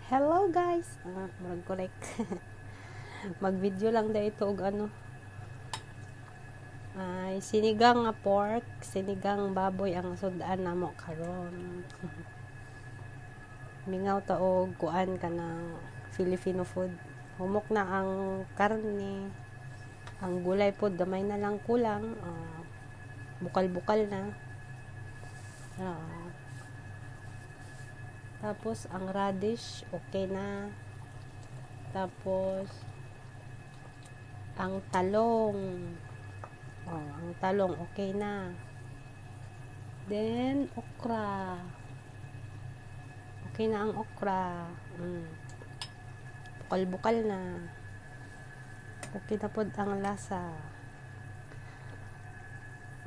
Hello guys! Murag correct. Mag-video lang da ito og ay sinigang nga pork, sinigang baboy ang sudan namo karon. Mingaw ta og kuan ka ng Filipino food. Humok na ang karne, ang gulay pod gamay na lang kulang, bukal-bukal na. Tapos ang radish okay na. Tapos ang talong ang talong okay na. Then okra, okay na ang okra. Bukal-bukal na. Okay na pod ang lasa.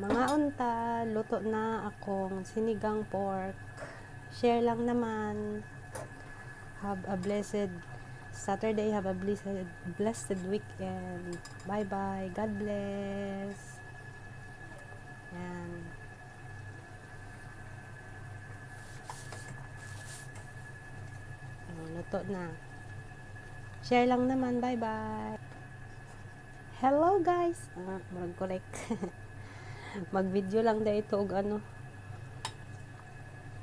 Mga unta, luto na akong sinigang pork. Share lang naman. Have a blessed Saturday. Have a blessed weekend. Bye-bye. God bless. Yan. Luto na. Share lang naman. Bye-bye. Hello guys! Murag correct. Mag-video lang da ito og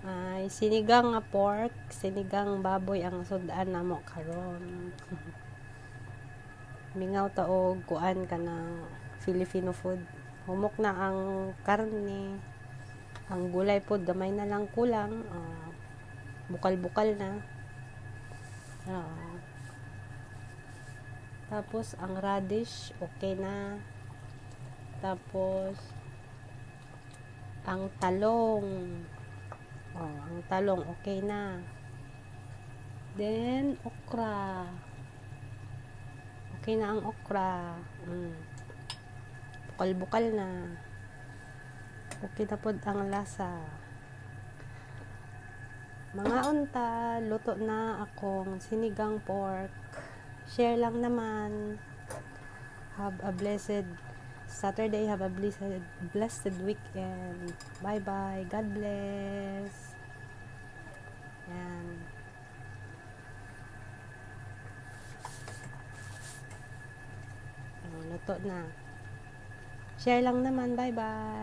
ay sinigang nga pork, sinigang baboy ang sudan namo karon. Mingaw ta og kuan ka ng Filipino food. Humok na ang karne, ang gulay pod gamay na lang kulang, bukal-bukal na. Tapos ang radish okay na. Tapos ang talong okay na. Then okra, okay na ang okra. Bukal-bukal na. Okay na pod ang lasa. Mga unta, luto na akong sinigang pork. Share lang naman. Have a blessed Saturday. Have a blessed weekend. Bye-bye. God bless. Yan. Luto na. Share lang naman. Bye-bye.